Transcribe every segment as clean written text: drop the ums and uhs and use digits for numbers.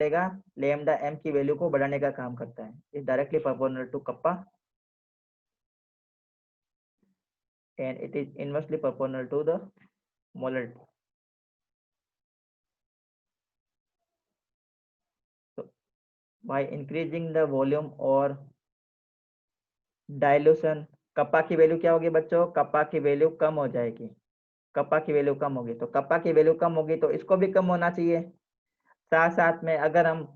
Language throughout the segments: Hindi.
करेगा, लेमडा एम की वैल्यू को बढ़ाने का काम करता है, is directly proportional to kappa and it is inversely proportional to the molarity. So by increasing the volume or dilution, kappa की वैल्यू क्या होगी बच्चों, कप्पा की वैल्यू कम हो जाएगी, कप्पा की वैल्यू कम होगी, तो कप्पा की वैल्यू कम होगी तो इसको भी कम होना चाहिए. साथ साथ में अगर हम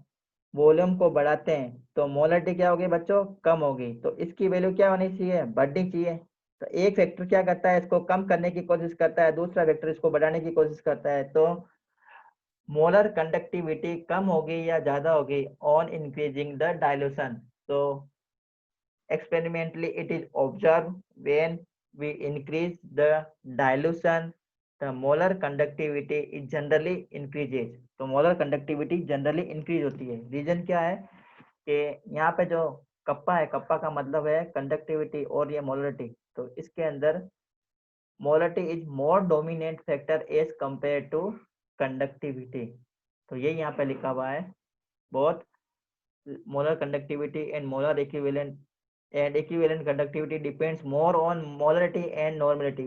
वॉल्यूम को बढ़ाते हैं तो मोलरिटी क्या होगी बच्चों, कम होगी, तो इसकी वैल्यू क्या होनी चाहिए, बढ़नी चाहिए. तो एक फैक्टर क्या करता है, इसको कम करने की कोशिश करता है, दूसरा फैक्टर इसको बढ़ाने की कोशिश करता है. तो मोलर कंडक्टिविटी कम होगी या ज्यादा होगी ऑन इंक्रीजिंग द डाइल्यूशन. तो experimentally it is observed when we increase the dilution, the molar conductivity is generally increases. तो molar conductivity generally increase होती है. रीजन क्या है कि यहाँ पे जो कप्पा है, कप्पा का मतलब है कंडक्टिविटी और ये मोलरिटी, तो इसके अंदर molarity is more dominant factor as compare to conductivity. तो ये यहाँ पे लिखा हुआ है, बहुत molar conductivity and molar equivalent conductivity depends more on molarity and normality.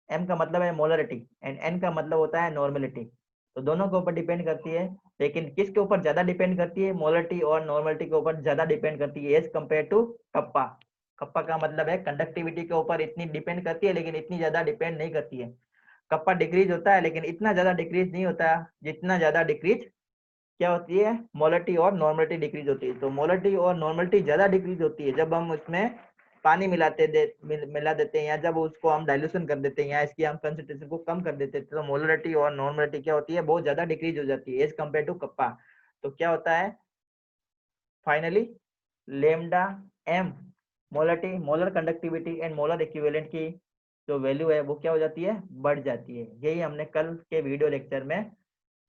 m का मतलब है molarity and n का मतलब होता है normality. तो दोनों के ऊपर डिपेंड करती है, लेकिन किसके ऊपर ज्यादा डिपेंड करती है, मोलरिटी और नॉर्मलिटी के ऊपर ज्यादा डिपेंड करती है as compare to kappa. Kappa का मतलब है कंडक्टिविटी के ऊपर इतनी डिपेंड करती है लेकिन इतनी ज्यादा डिपेंड नहीं करती है. कप्पा डिक्रीज होता है लेकिन इतना ज्यादा डिक्रीज नहीं होता जितना ज्यादा डिक्रीज क्या होती है, मोलरिटी और नॉर्मलिटी डिक्रीज होती है. तो मोलरिटी और नॉर्मलिटी ज्यादा डिक्रीज होती है जब हम उसमें पानी मिला देते हैं या जब उसको हम डाइल्यूशन कर देते हैं या इसकी हम कंसंट्रेशन को कम कर देते हैं, तो मोलरिटी और नॉर्मलिटी क्या होती है, बहुत ज्यादा डिक्रीज हो जाती है एज कंपेयर टू कप्पा. तो क्या होता है finally, lambda M molarity, molar conductivity and molar equivalent की जो वैल्यू है वो क्या हो जाती है, बढ़ जाती है. यही हमने कल के वीडियो लेक्चर में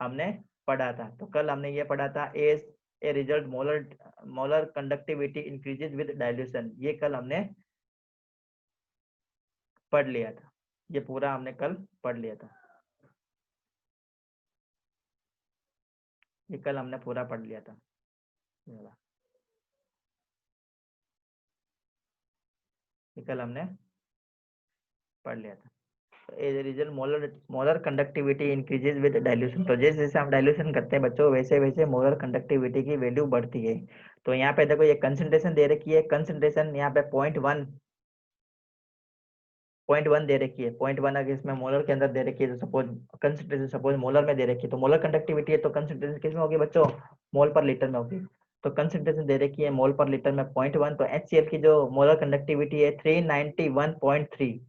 हमने पढ़ा था. तो कल हमने ये पढ़ा था as a result molar conductivity increases with dilution, ये कल हमने पढ़ लिया था, ये पूरा हमने कल पढ़ लिया था, ये कल हमने पूरा पढ़ लिया था, ये कल हमने पढ़ लिया था. As a result molar conductivity increases with dilution. तो जैसे जैसे हम डाइल्यूशन करते हैं बच्चों वैसे वैसे मोलर कंडक्टिविटी की वैल्यू बढ़ती है. तो यहाँ पे देखो ये कंसंट्रेशन दे रखी है, कंसंट्रेशन यहाँ पे 0.1 दे रखी है. 0.1 अगर इसमें मोलर के अंदर दे रखी है तो सपोज कंसंट्रेशन सपोज मोलर में दे रखी है, तो मोलर कंडक्टिविटी है तो कंसंट्रेशन किस में होगी बच्चों, मोल पर लीटर में होगी. तो कंसंट्रेशन दे रखी है मोल पर लीटर में 0.1, तो HCl की जो मोलर कंडक्टिविटी है 391.3.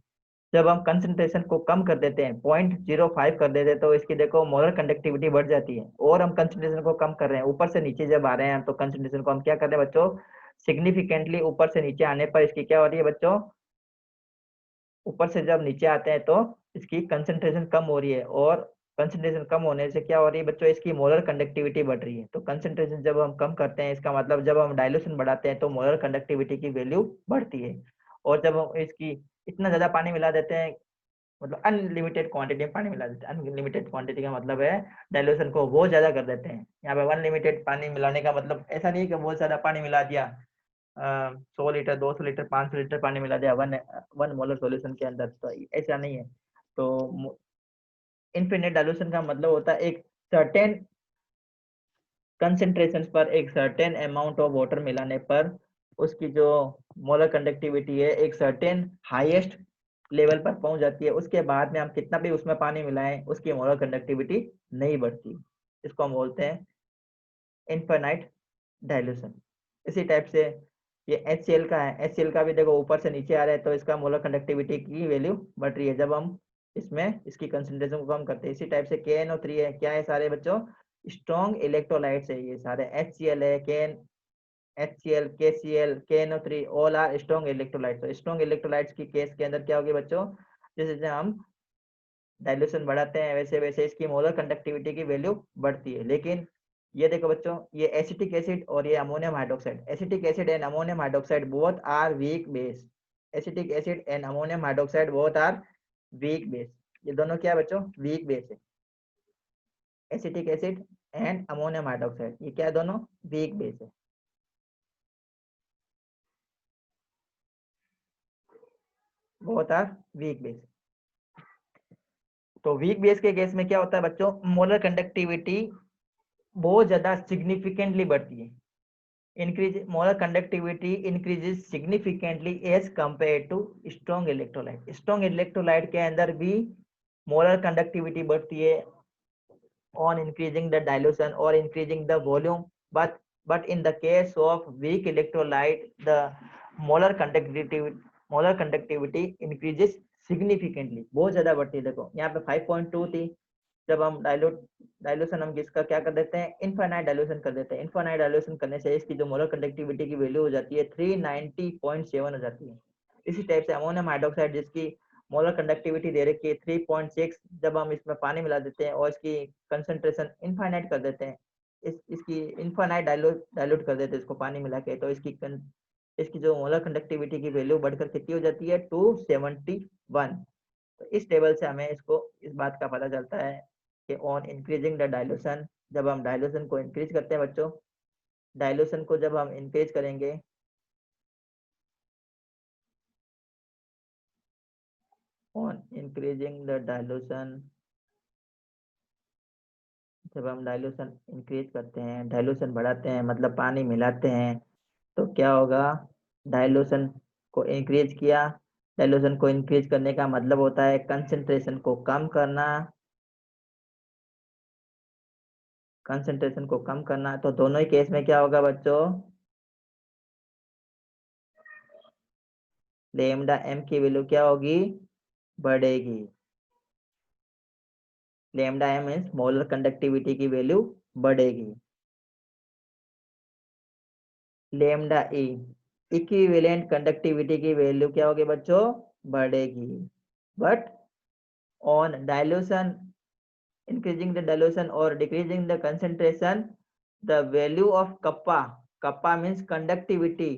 जब हम कंसंट्रेशन को कम कर देते हैं 0.05 कर देते हैं तो इसकी देखो मोलर कंडक्टिविटी बढ़ जाती है. और हम कंसंट्रेशन को कम कर रहे हैं, ऊपर से नीचे जब आ रहे हैं तो कंसंट्रेशन को हम क्या कर रहे हैं बच्चों, सिग्निफिकेंटली ऊपर से नीचे आने पर इसकी क्या हो रही है बच्चों, ऊपर से जब नीचे आते हैं तो इसकी कंसंट्रेशन कम हो रही है, और कंसंट्रेशन कम होने से क्या हो रही है बच्चों, इसकी मोलर कंडक्टिविटी बढ़ रही है. तो कंसंट्रेशन जब हम कम करते हैं इसका मतलब जब हम डाइल्यूशन बढ़ाते हैं तो मोलर कंडक्टिविटी की वैल्यू बढ़ती है. और जब हम इसकी इतना ज्यादा पानी मिला देते हैं, मतलब अनलिमिटेड क्वांटिटी में पानी मिला देते हैं, अनलिमिटेड क्वांटिटी का मतलब है डाइल्यूशन को बहुत ज्यादा कर देते हैं. यहाँ पे अनलिमिटेड पानी मिलाने का मतलब ऐसा नहीं है कि बहुत ज्यादा पानी मिला दिया, 100 लीटर 200 लीटर 500 लीटर पानी मिला दिया वन वन मोलर सॉल्यूशन के अंदर, तो ऐसा नहीं है. तो इनफिनिट डाइल्यूशन का मतलब होता है एक सर्टेन कंसेंट्रेशन पर एक सर्टेन अमाउंट ऑफ वाटर मिलाने पर उसकी जो मोलर कंडक्टिविटी है एक सर्टेन हाईएस्ट लेवल पर पहुंच जाती है. उसके बाद में हम कितना भी उसमें पानी मिलाएं उसकी मोलर कंडक्टिविटी नहीं बढ़ती. इसको हम बोलते हैं इनफाइनाइट डाइल्यूशन. इसी टाइप से ये HCl का है, HCl का भी देखो ऊपर से नीचे आ रहा है तो इसका मोलर कंडक्टिविटी की वैल्यू बढ़ रही है जब हम इसमें इसकी कंसंट्रेशन को कम करते हैं. इसी टाइप से KNO3 है, क्या है सारे बच्चों, स्ट्रॉन्ग इलेक्ट्रोलाइट्स है ये सारे. HCl है, HCl, KCl, KNO3 all are strong electrolytes. तो स्ट्रॉन्ग इलेक्ट्रोलाइट्स की केस के अंदर क्या होगी बच्चों, जैसे जैसे हम डाइल्यूशन बढ़ाते हैं वैसे वैसे इसकी मोलर कंडक्टिविटी की वैल्यू बढ़ती है. लेकिन ये देखो बच्चों, ये एसिटिक एसिड और ये ammonium hydroxide, acetic acid and ammonium hydroxide both are weak base. Acetic acid and ammonium hydroxide both are weak base. ये दोनों क्या है बच्चों, वीक बेस है. Acetic acid and ammonium hydroxide, ये क्या है दोनों वीक बेस है। Both are weak base. तो वीक बेस के केस में क्या होता है बच्चों, मोलर कंडक्टिविटी बहुत ज्यादा सिग्निफिकेंटली बढ़ती है। increase molar conductivity increases significantly as compared to strong electrolyte। strong electrolyte के अंदर भी molar conductivity बढ़ती है on increasing the dilution or increasing the volume, but in the case of weak electrolyte the molar conductivity increases significantly, बहुत ज्यादा बढ़ती है। देखो यहाँ पे 5.2 थी, जब हम डाइल्यूशन हम किसका क्या कर देते हैं, इनफाइनाइट डाइल्यूशन कर देते हैं। इनफाइनाइट डाइल्यूशन करने से इसकी जो मोलर कंडक्टिविटी की वैल्यू हो जाती है 390.7 हो जाती है। इसी टाइप से अमोनियम हाइड्रोक्साइड जिसकी मोलर कंडक्टिविटी दे रखी है 3.6, जब हम इसमें पानी मिला देते हैं और इसकी कंसंट्रेशन इनफाइनाइट कर देते हैं, इसकी इनफाइनाइट डाइल्यूट कर देते हैं इसको पानी मिला के, तो इसकी जो मोलर कंडक्टिविटी की वैल्यू बढ़कर कितनी हो जाती है 271। तो इस टेबल से हमें इस बात का पता चलता है कि ऑन इंक्रीजिंग द डाइल्यूशन, जब हम डाइल्यूशन को इंक्रीज करते हैं बच्चों, डाइल्यूशन को जब हम इंक्रीज करेंगे, ऑन इंक्रीजिंग द डाइल्यूशन, जब हम डाइल्यूशन इंक्रीज करते हैं, डाइल्यूशन बढ़ाते हैं मतलब पानी मिलाते हैं, तो क्या होगा, डाइल्यूशन को इंक्रीज किया। डाइल्यूशन को इंक्रीज करने का मतलब होता है कंसंट्रेशन को कम करना, कंसंट्रेशन को कम करना। तो दोनों ही केस में क्या होगा बच्चों, लेमडा एम की वैल्यू क्या होगी, बढ़ेगी। Lambda M means molar conductivity की वैल्यू बढ़ेगी। लेमडा ई इक्विवेलेंट कंडक्टिविटी की वैल्यू क्या होगी बच्चों, बढ़ेगी। But on dilution, increasing the dilution or decreasing the concentration, the value of kappa means conductivity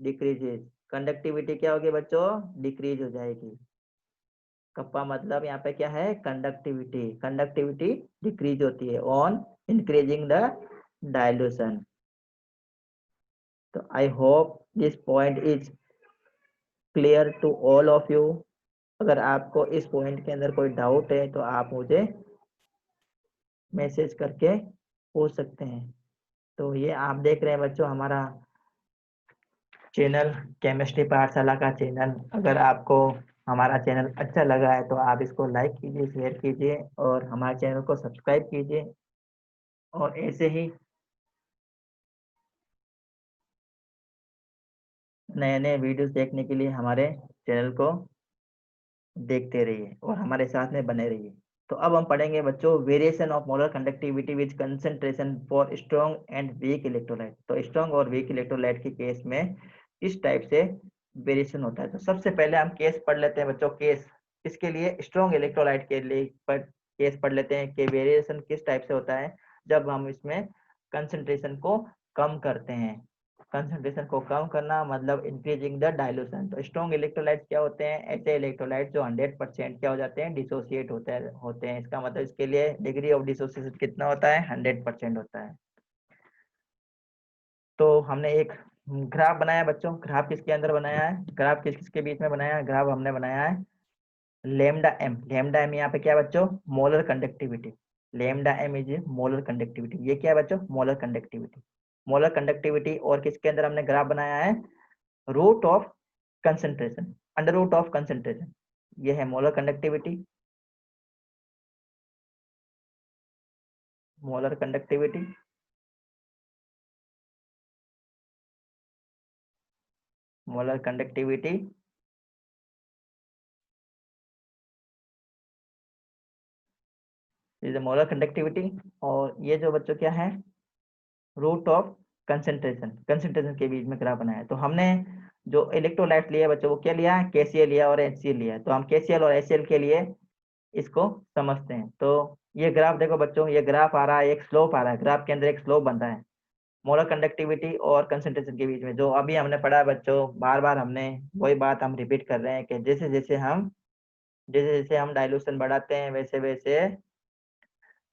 decreases। Conductivity क्या होगी बच्चों, डिक्रीज हो जाएगी। कप्पा मतलब यहाँ पे क्या है, कंडक्टिविटी, कंडक्टिविटी डिक्रीज होती है ऑन इंक्रीजिंग द डाइल्यूशन। तो I hope this point is clear to all of you. अगर आपको इस पॉइंट के अंदर कोई डाउट है तो आप मुझे मैसेज करके पूछ सकते हैं। तो ये आप देख रहे हैं बच्चों हमारा चैनल केमिस्ट्री पाठशाला का चैनल। अगर आपको हमारा चैनल अच्छा लगा है तो आप इसको लाइक कीजिए, शेयर कीजिए और हमारे चैनल को सब्सक्राइब कीजिए। और ऐसे ही नए नए वीडियोस देखने के लिए हमारे चैनल को देखते रहिए और हमारे साथ में बने रहिए। तो अब हम पढ़ेंगे बच्चों variation of molar conductivity with concentration for strong and weak electrolyte. तो स्ट्रॉन्ग और वीक इलेक्ट्रोलाइट के केस में इस टाइप से वेरिएशन होता है। तो सबसे पहले हम केस पढ़ लेते हैं बच्चों, केस इसके लिए स्ट्रॉन्ग इलेक्ट्रोलाइट के लिए केस पढ़ लेते हैं कि वेरिएशन किस टाइप से होता है जब हम इसमें कंसंट्रेशन को कम करते हैं। कंसंट्रेशन को कम करना मतलब इंक्रीजिंग द डाइल्यूशन। तो स्ट्रॉन्ग इलेक्ट्रोलाइट क्या होते हैं, ऐसे इलेक्ट्रोलाइट जो 100% क्या हो जाते हैं, डिसोसिएट होते हैं। इसका मतलब इसके लिए डिग्री ऑफ डिसोसिएशन कितना होता है, 100% होता है। तो हमने एक ग्राफ बनाया बच्चों, ग्राफ किसके अंदर बनाया है, ग्राफ किस किसके बीच में बनाया है, ग्राफ हमने बनाया है लेमडा एम। लेमडा एम यहाँ पे क्या है बच्चों, molar conductivity. Lambda M is molar conductivity, ये क्या है बच्चों, मोलर कंडक्टिविटी। मोलर कंडक्टिविटी और किसके अंदर हमने ग्राफ बनाया है, root of concentration, under root of concentration, ये है molar conductivity. Molar conductivity, molar conductivity is molar conductivity. और ये जो बच्चों क्या है, रूट ऑफ कंसंट्रेशन, कंसंट्रेशन के बीच में ग्राफ बनाया है। तो हमने जो इलेक्ट्रोलाइट लिया बच्चों वो क्या लिया, केसीएल लिया और एचसीएल लिया। तो हम केसीएल और एचसीएल के लिए इसको समझते हैं। तो ये ग्राफ देखो बच्चों, ये ग्राफ आ रहा है, एक स्लोप आ रहा है, ग्राफ के अंदर एक स्लोप बन रहा है मोलर कंडक्टिविटी और कंसंट्रेशन के बीच में, जो अभी हमने पढ़ा है बच्चों। बार बार हमने वही बात हम रिपीट कर रहे हैं कि जैसे जैसे हम डाइल्यूशन बढ़ाते हैं वैसे वैसे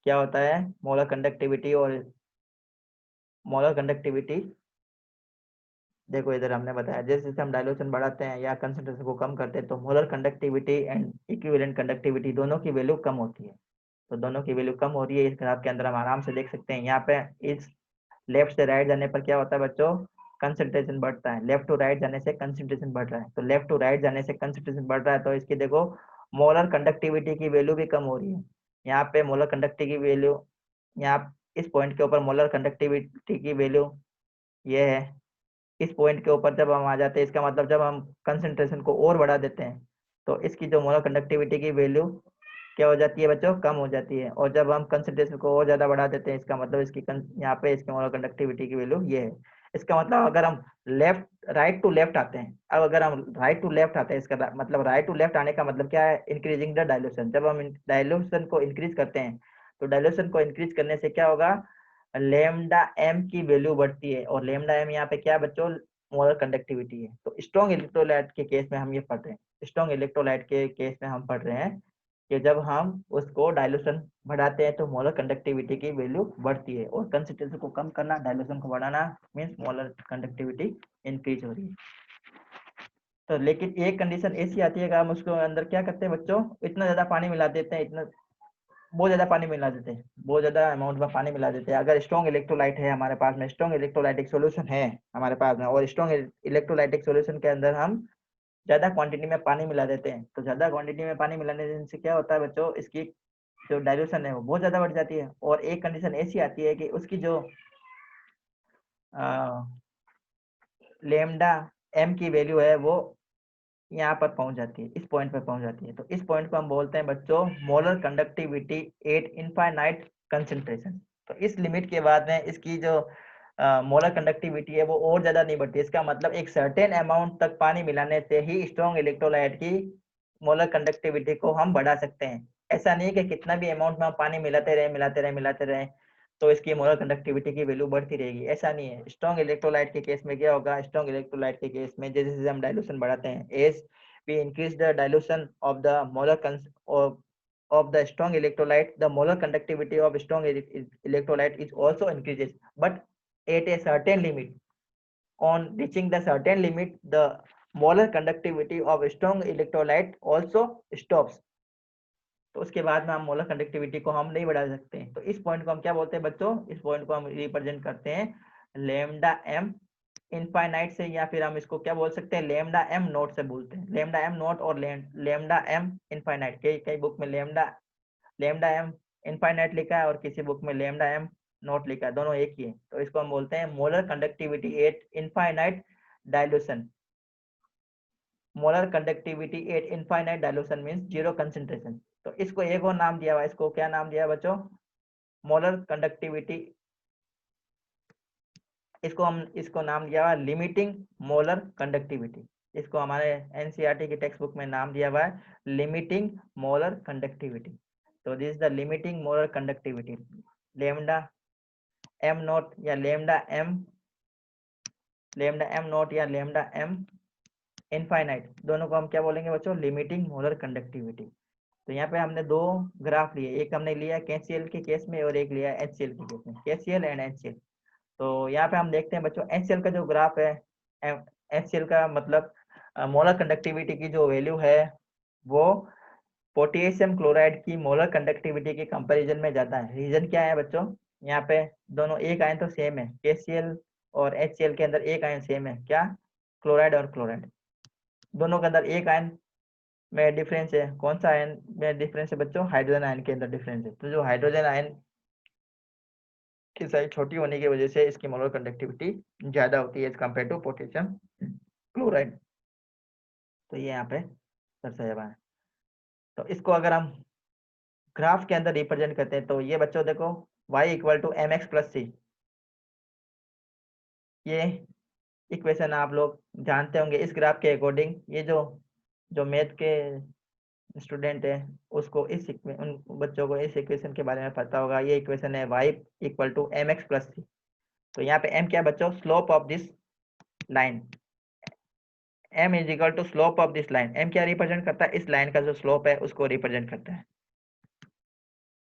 क्या होता है मोलर कंडक्टिविटी और मोलर कंडक्टिविटी। देखो इधर हमने बताया जैसे जैसे हम डाइल्यूशन बढ़ाते हैं या कंसंट्रेशन को कम करते हैं तो molar conductivity and equivalent conductivity दोनों की वैल्यू कम होती है। तो दोनों की वैल्यू कम हो रही है इस ग्राफ के अंदर हम आराम से देख सकते हैं। यहाँ पे इस लेफ्ट से राइट जाने पर क्या होता है बच्चों, कंसंट्रेशन बढ़ता है। लेफ्ट टू राइट जाने से कंसंट्रेशन बढ़ रहा है, तो लेफ्ट टू राइट जाने से कंसंट्रेशन बढ़ रहा है तो इसकी देखो मोलर कंडक्टिविटी की वैल्यू भी कम हो रही है। यहाँ पे मोलर कंडक्टिविटी की वैल्यू, यहाँ इस पॉइंट के ऊपर मोलर कंडक्टिविटी की वैल्यू ये है। इस पॉइंट के ऊपर जब हम आ जाते हैं इसका मतलब जब हम कंसंट्रेशन को और बढ़ा देते हैं तो इसकी जो मोलर कंडक्टिविटी की वैल्यू क्या हो जाती है बच्चों, कम हो जाती है। और जब हम कंसंट्रेशन को और ज्यादा बढ़ा देते हैं इसका मतलब इसकी यहाँ पे इसके मोलर कंडक्टिविटी की वैल्यू ये है। इसका मतलब अगर हम लेफ्ट राइट टू लेफ्ट आते हैं, अब अगर हम राइट टू लेफ्ट आते हैं इसका मतलब राइट टू लेफ्ट आने का मतलब क्या है, इंक्रीजिंग द डायल्यूशन। जब हम डायल्यूशन को इंक्रीज करते हैं तो डायल्यूशन को इंक्रीज करने से क्या होगा, लेमडा एम की वैल्यू बढ़ती है। और लेमडा एम यहाँ पे क्या है बच्चों, मोलर कंडक्टिविटी है। तो स्ट्रॉन्ग इलेक्ट्रोलाइट के केस में हम ये पढ़ रहे हैं, स्ट्रॉन्ग इलेक्ट्रोलाइट के केस में हम पढ़ रहे हैं कि जब हम उसको डाइल्यूशन बढ़ाते हैं तो मोलर कंडक्टिविटी की वैल्यू बढ़ती है। और कंसंट्रेशन को कम करना, डाइल्यूशन को बढ़ाना मींस मोलर कंडक्टिविटी इंक्रीज हो रही है। तो लेकिन एक कंडीशन ऐसी आती है कि हम उसको अंदर क्या करते हैं बच्चों, इतना ज्यादा पानी मिला देते हैं, इतना बहुत ज्यादा पानी मिला देते हैं, बहुत ज्यादा अमाउंट में पानी मिला देते हैं। अगर स्ट्रॉन्ग इलेक्ट्रोलाइट है हमारे पास में, स्ट्रॉन्ग इलेक्ट्रोलाइटिक सॉल्यूशन है हमारे पास में, और स्ट्रॉन्ग इलेक्ट्रोलाइटिक सॉल्यूशन के अंदर हम ज्यादा क्वांटिटी में पानी मिला देते हैं, तो ज्यादा क्वांटिटी में पानी मिलाने से क्या होता है बच्चों, इसकी जो डाइल्यूशन है वो बहुत ज्यादा बढ़ जाती है। और एक कंडीशन ऐसी आती है कि उसकी जो लेमडा एम की वैल्यू है वो यहाँ पर पहुंच जाती है, इस पॉइंट पर पहुंच जाती है। तो इस पॉइंट को हम बोलते हैं बच्चों molar conductivity eight infinite concentration. तो इस लिमिट के बाद में इसकी जो मोलर कंडक्टिविटी है वो और ज्यादा नहीं बढ़ती। इसका मतलब एक सर्टेन अमाउंट तक पानी मिलाने से ही स्ट्रॉन्ग इलेक्ट्रोलाइट की मोलर कंडक्टिविटी को हम बढ़ा सकते हैं। ऐसा नहीं है कि कितना भी अमाउंट में हम पानी मिलाते रहे तो इसकी मोलर कंडक्टिविटी की वैल्यू बढ़ती रहेगी, ऐसा नहीं है। स्ट्रॉन्ग इलेक्ट्रोलाइट के केस में क्या होगा, स्ट्रॉन्ग इलेक्ट्रोलाइट के केस में जैसे जैसे हम डाइल्यूशन बढ़ाते हैं, as we increase the dilution of the molar of the strong electrolyte, the molar conductivity of strong electrolyte is also increases, but at a certain limit. On reaching the certain limit, the molar conductivity of strong electrolyte also stops. तो उसके बाद में हम मोलर कंडक्टिविटी को हम नहीं बढ़ा सकते हैं। तो इस पॉइंट को हम क्या बोलते हैं बच्चों, इस पॉइंट को हम रिप्रेजेंट करते हैं लेमडा एम इनफाइनाइट से, या फिर हम इसको क्या बोल सकते हैं, लेमडा एम नोट से बोलते हैं। लेमडा एम नोट और लेमडा एम इनफाइनाइट, कई कई बुक में लेमडा लेमडा एम इनफाइनाइट लिखा है और किसी बुक में लेमडा एम नोट लिखा है, दोनों एक ही है। तो इसको हम बोलते हैं molar conductivity eight infinite dilution. Molar conductivity eight infinite dilution means zero concentration. तो इसको एक और नाम दिया हुआ है, इसको क्या नाम दिया है बच्चों, मोलर कंडक्टिविटी, इसको नाम दिया हुआ है लिमिटिंग मोलर कंडक्टिविटी। इसको हमारे एनसीईआरटी की टेक्स्ट बुक में नाम दिया हुआ है लिमिटिंग मोलर कंडक्टिविटी। तो this is the limiting molar conductivity. Lambda am not या लेमडा एम नॉट या लेमडा एम इनफाइनाइट, दोनों को हम क्या बोलेंगे बच्चों, लिमिटिंग मोलर कंडक्टिविटी। तो यहाँ पे हमने दो ग्राफ लिए, एक हमने लिया KCl के केस में और एक लिया HCl के केस में, KCl एंड HCl। तो यहाँ पे हम देखते हैं बच्चों HCl का जो ग्राफ है, HCl का मतलब मोलर कंडक्टिविटी की जो वैल्यू है वो पोटेशियम क्लोराइड की मोलर कंडक्टिविटी के कंपैरिजन में ज्यादा है। रीजन क्या है बच्चों, यहाँ पे दोनों एक आयन तो सेम है, KCl और HCl के अंदर एक आयन सेम है, क्या, क्लोराइड और क्लोराइड, दोनों के अंदर एक आयन में डिफरेंस है। कौन सा आयन में डिफरेंस है बच्चों, हाइड्रोजन आयन के अंदर डिफरेंस है। तो जो हाइड्रोजन आयन की साइज छोटी होने की वजह से इसकी मोलर कंडक्टिविटी ज्यादा होती है as compare to potassium chloride. तो ये यहाँ पे दर्शाया हुआ है। तो इसको अगर हम ग्राफ के अंदर रिप्रेजेंट करते हैं तो ये बच्चों देखो y equal to mx plus C, ये इक्वेशन आप लोग जानते होंगे। इस ग्राफ के अकॉर्डिंग ये जो जो मैथ के स्टूडेंट है उसको उन बच्चों को इस इक्वेशन के बारे में पता होगा। ये इक्वेशन है y equal to mx plus C. तो यहाँ पे m क्या है बच्चों, slope of this line, m is equal to slope of this line. m क्या रिप्रेजेंट करता है, इस लाइन का जो स्लोप है उसको रिप्रेजेंट करता है।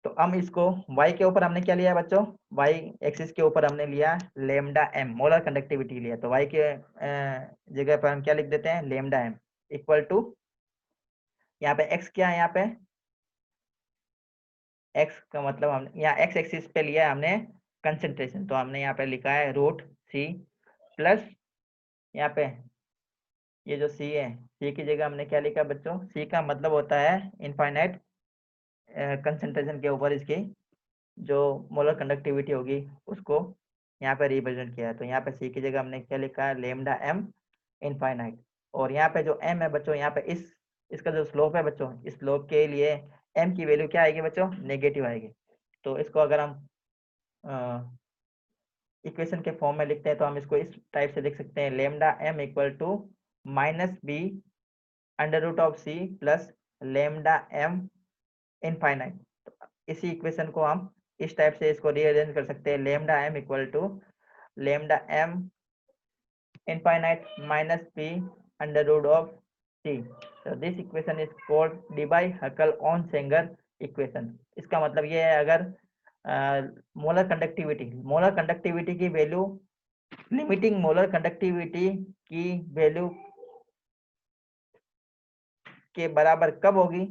तो हम इसको y के ऊपर हमने क्या लिया बच्चों, y एक्सिस के ऊपर हमने लिया लेमडा m, मोलर कंडक्टिविटी लिया। तो y के जगह पर हम क्या लिख देते हैं, लेमडा m इक्वल टू, यहाँ पे x क्या है, यहाँ पे x का मतलब हम यहाँ x एक्सिस पे लिया है हमने कंसेंट्रेशन, तो हमने यहाँ पे लिखा है √c प्लस यहाँ पे ये जो c है, c की जगह हमने क्या लिखा बच्चों, c का मतलब होता है इनफाइनाइट कंसेंट्रेशन के ऊपर इसकी जो मोलर कंडक्टिविटी होगी उसको यहाँ पे रिप्रेजेंट किया है। तो यहाँ पे c की जगह हमने क्या लिखा है, लेमडा m इनफाइनाइट। और यहाँ पे जो m है बच्चों, यहाँ पे इसका जो स्लोप है बच्चों, इस स्लोप के लिए m की वैल्यू क्या आएगी बच्चों, नेगेटिव आएगी। तो इसको अगर हम इक्वेशन के फॉर्म में लिखते हैं तो हम इसको इस टाइप से लिख सकते हैं, lambda m equal to -b √c plus lambda m infinite. तो इसी इक्वेशन को हम इस टाइप से इसको रीअरेंज कर सकते हैं, lambda m equal to lambda m infinite minus p √c। so this equation is called Debye-Huckel-Onsager equation। इसका मतलब ये है, अगर मोलर कंडक्टिविटी की वैल्यू, लिमिटिंग मोलर कंडक्टिविटी की वैल्यू के बराबर कब होगी,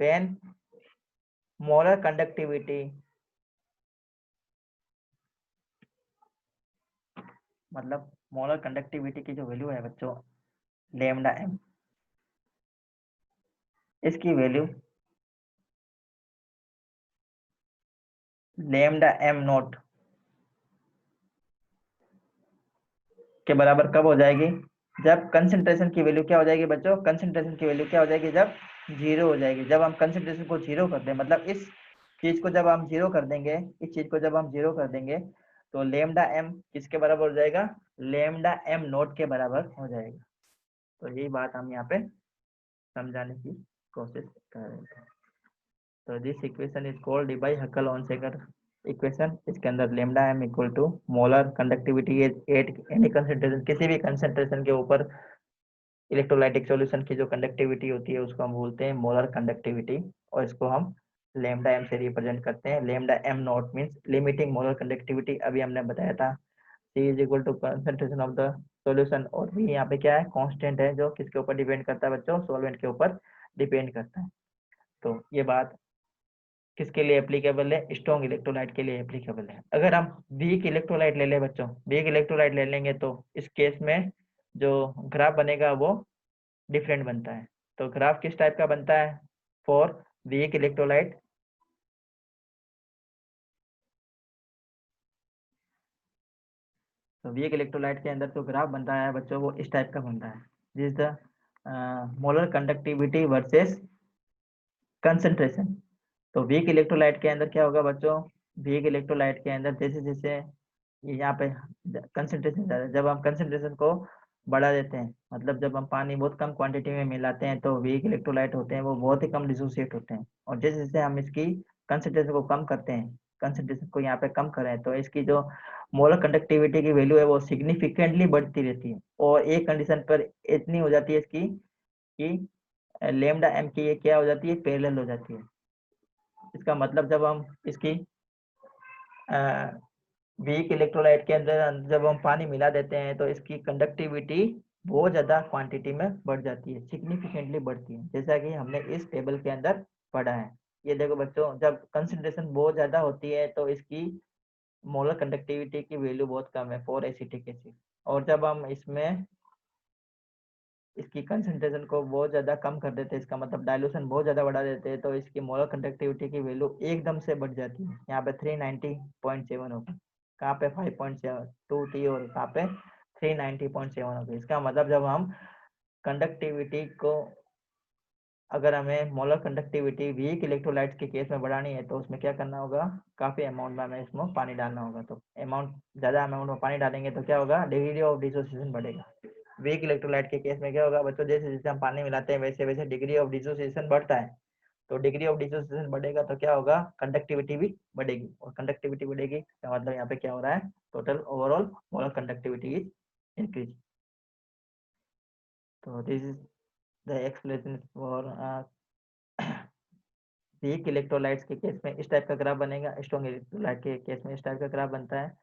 when मोलर कंडक्टिविटी, मतलब मोलर कंडक्टिविटी की जो वैल्यू है बच्चों लेमडा m, इसकी वैल्यू लेमडा m नॉट के बराबर कब हो जाएगी, जब कंसंट्रेशन की वैल्यू क्या हो जाएगी बच्चों, कंसंट्रेशन की वैल्यू क्या हो जाएगी, जब जीरो हो जाएगी। जब हम कंसंट्रेशन को जीरो कर दें, मतलब इस चीज को जब हम जीरो कर देंगे, इस चीज को जब हम जीरो कर देंगे तो लेमडा m किसके बराबर हो जाएगा, लेमडा m नॉट के बराबर हो जाएगा। तो यही बात हम यहाँ पे समझाने की कोशिश कर रहे थे। तो this equation is called Debye-Huckel-Onsager equation. इसके अंदर lambda m equal to molar conductivity at any concentration, किसी भी कंसेंट्रेशन के ऊपर इलेक्ट्रोलाइटिक सॉल्यूशन की जो कंडक्टिविटी होती है उसको हम बोलते हैं मोलर कंडक्टिविटी, और इसको हम लेमडा m से रिप्रेजेंट करते हैं। Lambda m not means limiting molar conductivity, अभी हमने बताया था c is equal to concentration of the solution, और v यहाँ पे क्या है, कांस्टेंट है, जो किसके ऊपर डिपेंड करता है बच्चों, सॉल्वेंट के ऊपर डिपेंड करता है। तो ये बात किसके लिए एप्लीकेबल है, स्ट्रॉन्ग इलेक्ट्रोलाइट के लिए एप्लीकेबल है। अगर हम वीक इलेक्ट्रोलाइट ले लें बच्चों, वीक इलेक्ट्रोलाइट ले लेंगे तो इस केस में जो ग्राफ बनेगा वो डिफरेंट बनता है। तो ग्राफ किस टाइप का बनता है फॉर वीक इलेक्ट्रोलाइट, तो वीक इलेक्ट्रोलाइट के अंदर जो ग्राफ बनता है बच्चों वो इस टाइप का बनता है, this the molar conductivity versus concentration. तो वीक इलेक्ट्रोलाइट के अंदर क्या होगा बच्चों, वीक इलेक्ट्रोलाइट के अंदर जैसे जैसे यहाँ पे कंसंट्रेशन ज़्यादा, जब हम कंसंट्रेशन को बढ़ा देते हैं, मतलब जब हम पानी बहुत कम क्वांटिटी में मिलाते हैं तो वीक इलेक्ट्रोलाइट होते हैं वो बहुत ही कम डिसोसिएट होते हैं। और जैसे जैसे हम इसकी कंसंट्रेशन को कम करते हैं, कंसंट्रेशन को यहाँ पे कम करें, तो इसकी जो मोलर कंडक्टिविटी की वैल्यू है वो सिग्निफिकेंटली बढ़ती रहती है, और एक कंडीशन पर इतनी हो जाती है इसकी कि लेमडा एम की ये क्या हो जाती है, पैरेलल हो जाती है। इसका मतलब जब हम इसकी वीक इलेक्ट्रोलाइट के अंदर जब हम पानी मिला देते हैं तो इसकी कंडक्टिविटी बहुत ज़्यादा क्वांटिटी में बढ़ जाती है, सिग्निफिकेंटली बढ़ती है, जैसा कि हमने इस टेबल के अंदर पढ़ा है। ये देखो बच्चों, जब कंसंट्रेशन बहुत ज़्यादा होती है तो इसकी मोलर कंडक्टिविटी की वैल्यू बहुत कम है फॉर एसिटिक एसिड, और जब हम इसमें इसकी कंसंट्रेशन को बहुत ज़्यादा कम कर देते हैं, इसका मतलब डाइल्यूशन बहुत ज़्यादा बढ़ा देते हैं, तो इसकी मोलर कंडक्टिविटी की वैल्यू एकदम से बढ़ जाती है। यहाँ पे 390.7 होगी, कहाँ पे 5.2 थी और कहाँ पे 390.7 होगी। इसका मतलब जब हम कंडक्टिविटी को, अगर हमें मोलर कंडक्टिविटी वीक इलेक्ट्रोलाइट्स के केस में बढ़ानी है तो उसमें क्या करना होगा, काफ़ी अमाउंट में हमें इसमें पानी डालना होगा। तो ज़्यादा अमाउंट में पानी डालेंगे तो क्या होगा, डिग्री ऑफ डिसोसिएशन बढ़ेगा। वीक इलेक्ट्रोलाइट के केस में क्या होगा बच्चों, जैसे जैसे हम पानी मिलाते हैं वैसे वैसे डिग्री ऑफ डिसोसिएशन बढ़ता है। तो डिग्री ऑफ डिसोसिएशन बढ़ेगा तो क्या होगा, कंडक्टिविटी भी बढ़ेगी, और कंडक्टिविटी बढ़ेगी तो मतलब यहाँ पे क्या हो रहा है, total overall molar conductivity is increase. तो this is the explanation for weak electrolytes के केस में इस टाइप का ग्राफ बनेगा, स्ट्रॉन्ग इलेक्ट्रोलाइट के केस में इस टाइप का ग्राफ बनता है।